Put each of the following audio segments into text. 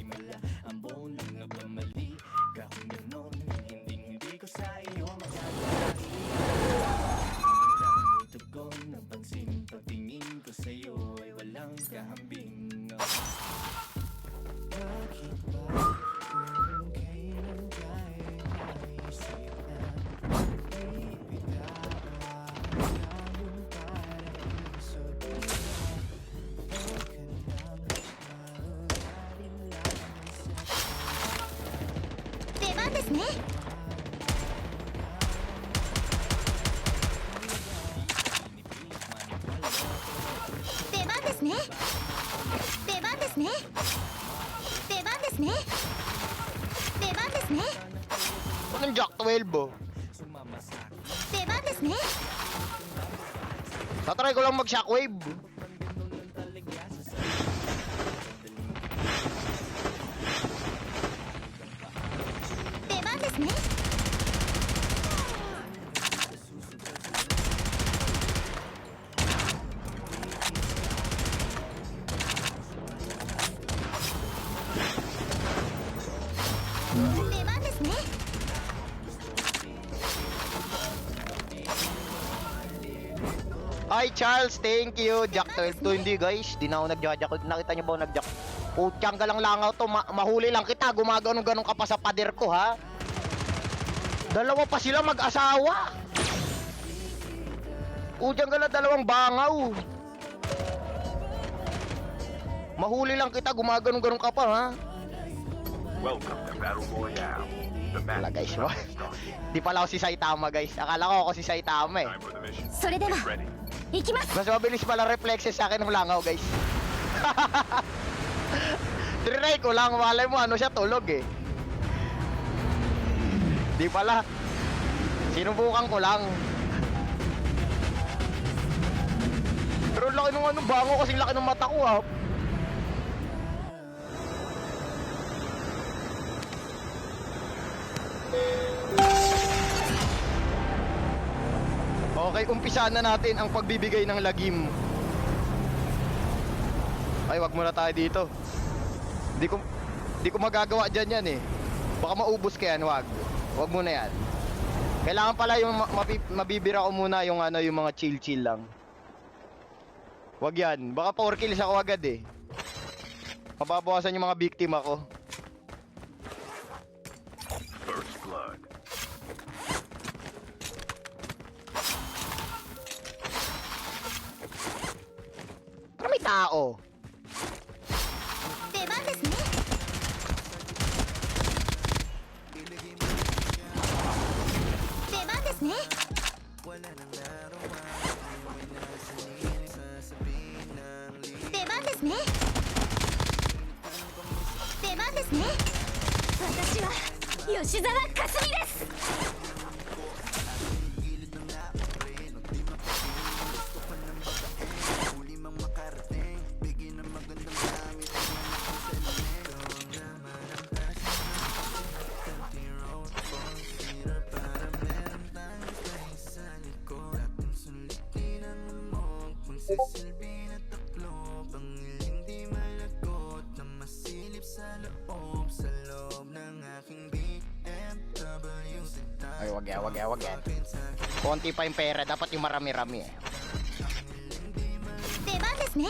himala ang buong nga ba mali ka kung ganon hindi ko sa iyo makakalahi ang tugon ng pansin pagtingin ko sa'yo ay walang kahambing bakit ba kung kailan ka'y maisip na ipitawan ang paraiso dito huwag ka nang maugaling lang sa出番ですね。出番ですね。出番ですね。出番ですね。出番ですね。 Anong Jack 12 oh? 出番ですね。 Tatry ko lang mag shockwave. Hi Charles, thank you. Jack 12 to hindi guys. Di na ako nagjack. Nakita niyo ba ako nagjack? Putyang galang langaw to. Mahuli lang kita. Gumagano-ganon ka pa sa pader ko ha. Dalawa pa sila mag-asawa. Putyang galang dalawang bangaw. Mahuli lang kita. Gumagano-ganon ka pa ha. Welcome to Battle Royale. The Wala match guys. is started. Di pala ako si Saitama guys. Akala ko ako si Saitama eh. Time for the mission. それで Get は ready. 行きます。 Mas mabilis pala reflexes sa akin ng langaw guys. Trinay ko lang, malay mo ano siya tulog eh. Di pala. Sinubukan ko lang. Pero laki nung ano, bango kasing laki ng mata ko ha. Okay, umpisa na natin ang pagbibigay ng lagim. Ay, wag muna tayo dito. Di ko magagawa dyan yan eh. Baka maubos ka yan, wag. Wag muna yan. Kailangan pala yung mabibira ko muna yung ano, yung mga chill lang. Wag yan. Baka 4 kills ako agad eh. Mababawasan yung mga biktima ko. First blood. Pero may tao. 出番ですね。出番ですね。出番ですね。出番ですね。私は吉沢かすみです。 Sisilbi na taklo Pangiling di malagot Na masilip sa loob ng aking BMW Ay, wag yan. Konti pa yung pera, dapat yung marami-rami eh. 出番ですね。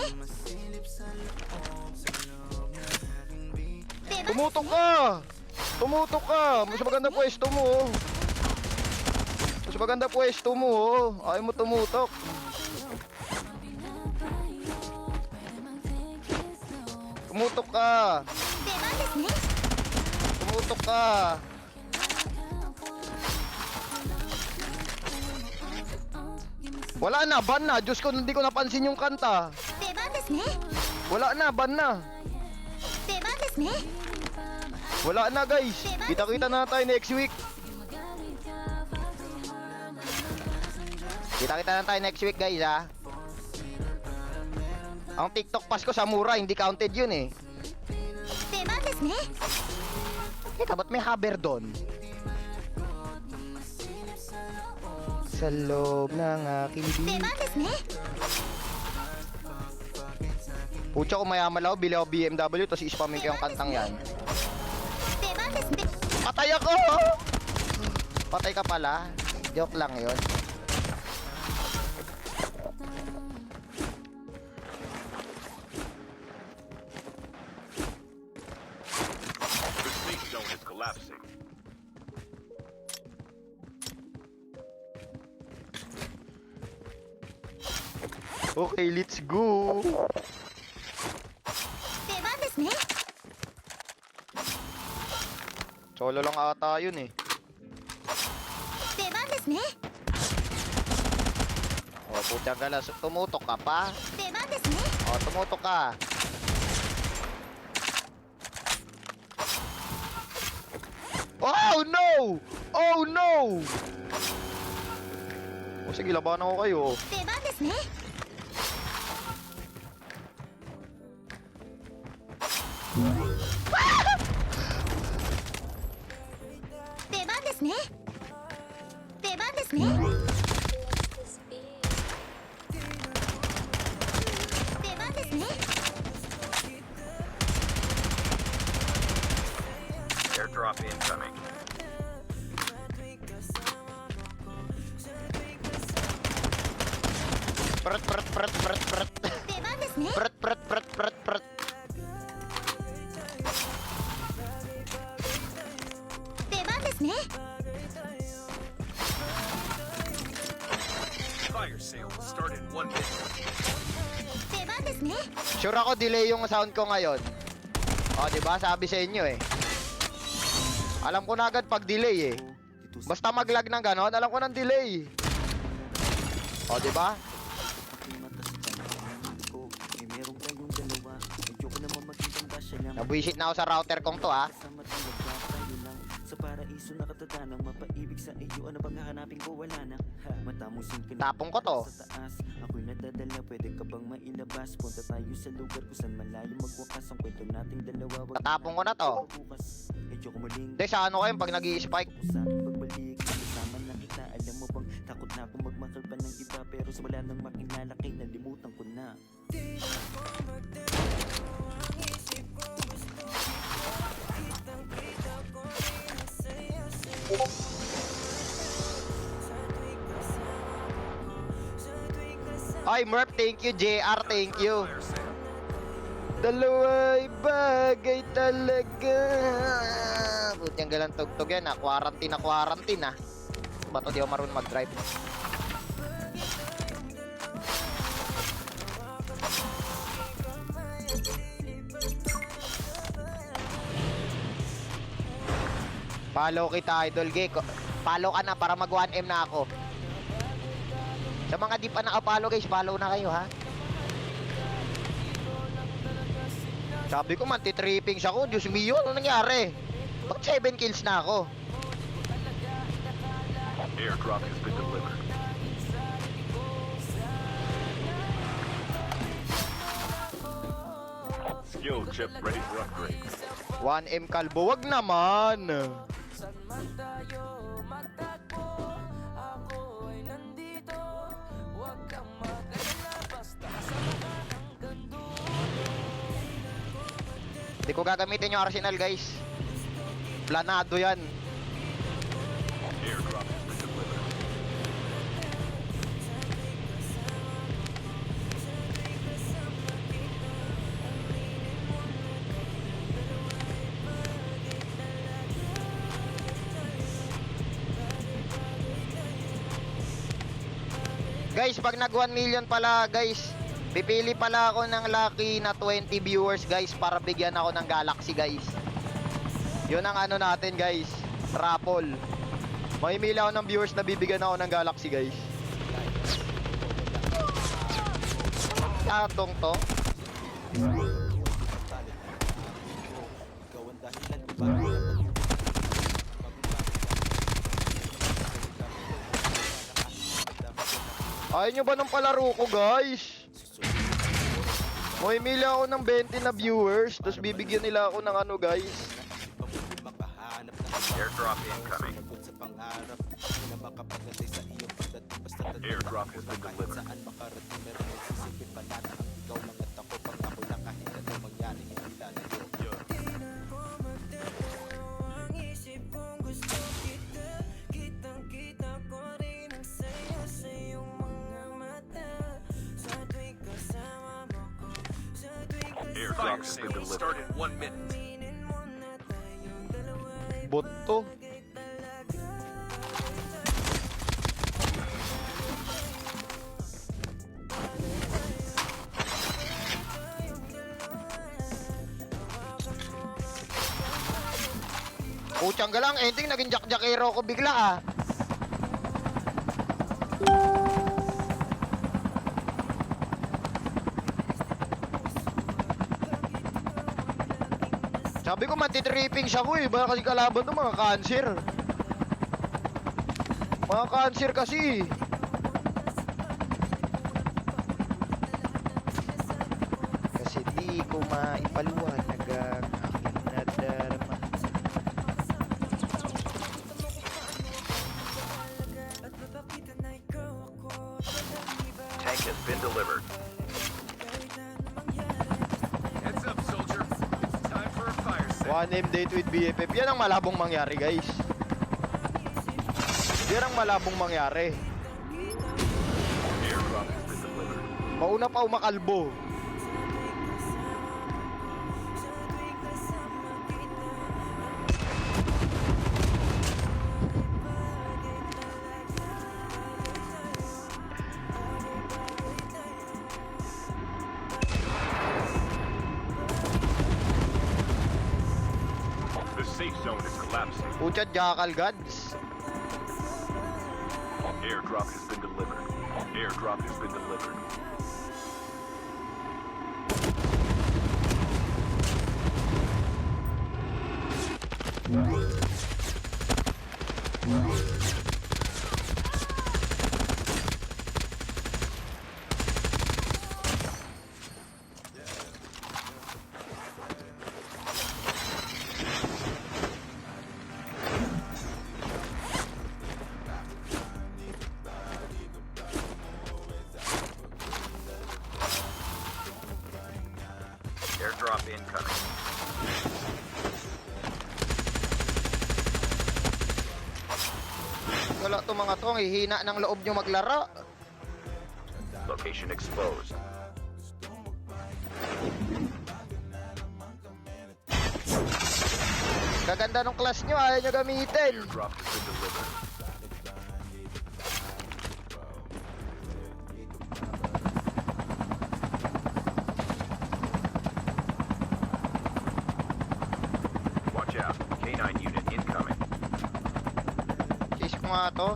Tumutok ka! Tumutok ka! Mas maganda pwesto mo oh. Mas maganda pwesto mo oh. Ayaw mo tumutok. Tumutok ka! 出番ですね。 Tumutok ka! Wala na, ban na. Diyos ko, hindi ko napansin yung kanta. 出番ですね。 Wala na, ban na. 出番ですね。 Wala na guys. Kita-kita na tayo next week. Kita-kita na tayo next week guys ha. Ang TikTok pass ko sa mura, hindi counted yun eh. 出番ですね。 Teka, ba't may haber doon? Sa loob ng aking 出番ですね。Pucha, kung mayaman ako, bili ako BMW, tapos ispamin ko yung kantang yan. 出番ですね Patay ako! Patay ka pala. Joke lang yun. The safe zone is collapsing. Okay, let's go! 出番ですね Solo lang ata yun eh. 出番ですね O, putang galas. Tumutok ka pa? 出番ですね O, tumutok ka. Oh no! Oh no! O sige, labanan ko kayo. 出番ですね 出番ですね出番ですね出番ですね Airdrop incoming. Pret, pret, pret, pret, pret. 出番ですね Pret, pret, pret, pret, pret. 出番ですね Fire sale will start in 1 minute. 出番ですね Sure ako delay yung sound ko ngayon. O, diba? Sabi sa inyo eh. Alam ko na agad pag delay eh. Basta mag-lag ng ganon, alam ko ng delay. O, diba? Nabwisit na ako sa router kong to ha. Sa paraiso nakatatanang mapaibig sa iyo. Ano bang hahanapin ko? Wala na. Matamusin ka na Tapong ko to. sa taas. Ako'y nadadala, pwede ka bang mailabas? Punta tayo sa lugar kung saan malayo magwakas ang kwento nating dalawa. Wag Tatapong ko na to. bukas. Medyo kumuling Hindi, sa ano kayo pag nag-i-spike? sa aking pagbalik. Kasama na kita. Alam mo bang takot na akong magmakal pa ng iba. Pero sa wala nang makinalaki, nalimutan ko na. Ay, Murph, thank you. JR, thank you. Fire sale. Dalawa'y bagay talaga. Buti ang galang tugtog yan ha. Quarantine ha. Ba't di ako marunong mag-drive? Follow kita, Idol Gek. Follow ka na para mag 1M na ako. Sa mga di pa nakapollow guys, follow na kayo ha. Sabi ko man, titripping siya ko. Diyos mio, ano nangyari? Ba't 7 kills na ako? Airdrop has been delivered. Skill chip ready for upgrade. 1M kalbo, wag naman. Hindi ko gagamitin yung arsenal guys. Planado yan. Airdrop has been delivered. Guys, pag nag 1 million pala guys, pipili pala ako ng lucky na 20 viewers guys para bigyan ako ng Galaxy guys. Yun ang ano natin guys, raffle. Mamimili ako ng viewers na bibigyan ako ng Galaxy guys. Tatong to. Ayaw nyo ba ng palaro ko guys? Mamimili ako ng 20 na viewers, tapos bibigyan nila ako ng ano guys. Airdrop incoming. Airdrop has been delivered. Yan, ilalayo. Airdrop has been delivered. Start in 1 minute. Bot to. Puchang galang, ending naging jack-jackero ko bigla ah. Sabi ko matitripping siya ko eh, baka kasi kalaban ng mga cancer. Mga cancer kasi. Kasi di ko maipaliwanag ang aking nadarama. Tank has been delivered. Heads up, soldier. It's time for a fire sale. 1M date with BFF. Yan ang malabong mangyari, guys. Yan ang malabong mangyari. Airdrop has been delivered. Mauna pa umakalbo. The safe zone is collapsing. Pucha, jackal gods. Airdrop has been delivered. Airdrop has been delivered. Airdrop incoming. Wala to mga to, ang hihina ng loob nyo maglaro. Location exposed. Gaganda ng class nyo, ayaw nyo gamitin. Airdrop has been delivered. Watch out. K9 unit incoming. Chase ko nga to.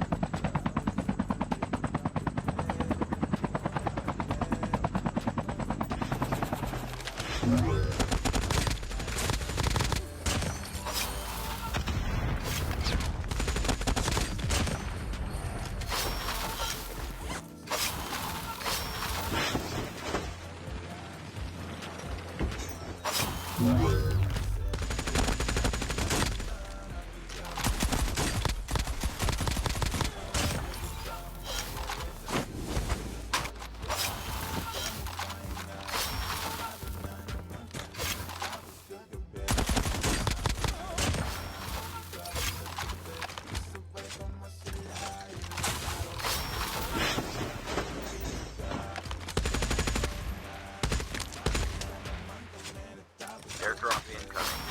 Airdrop incoming.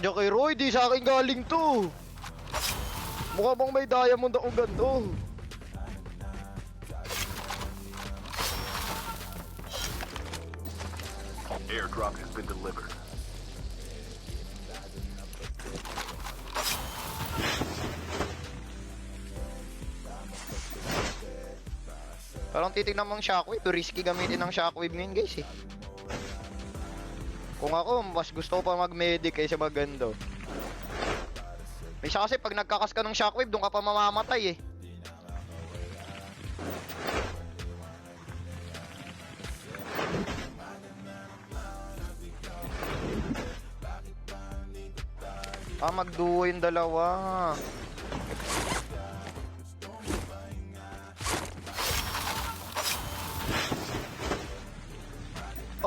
Diyan kay Roy, di sa akin galing to. Mukha bang may diamond ako ganito. Airdrop has been delivered. Parang titignan mong shockwave, risky gamitin ng shockwave ngayon guys eh. Kung ako, mas gusto ko pa mag-medic kaysa magando. May isa kasi pag nagkakas ka ng shockwave, doon ka pa mamamatay eh. Magduo yung dalawa.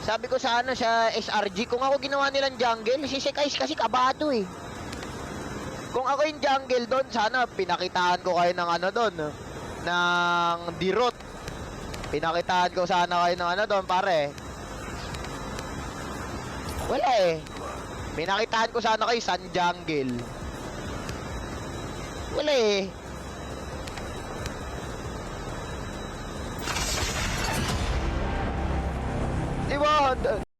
Sabi ko sa ano, sa SRG, kung ako ginawa nilang jungle, si Sekais kasi kabado eh. Kung ako yung jungle doon, sana pinakitaan ko kayo ng ano doon, ng dirot. Pinakitaan ko sana kayo ng ano doon, pare. Wala eh. Pinakitaan ko sana kayo Sun Jungle. Wala eh. Diba?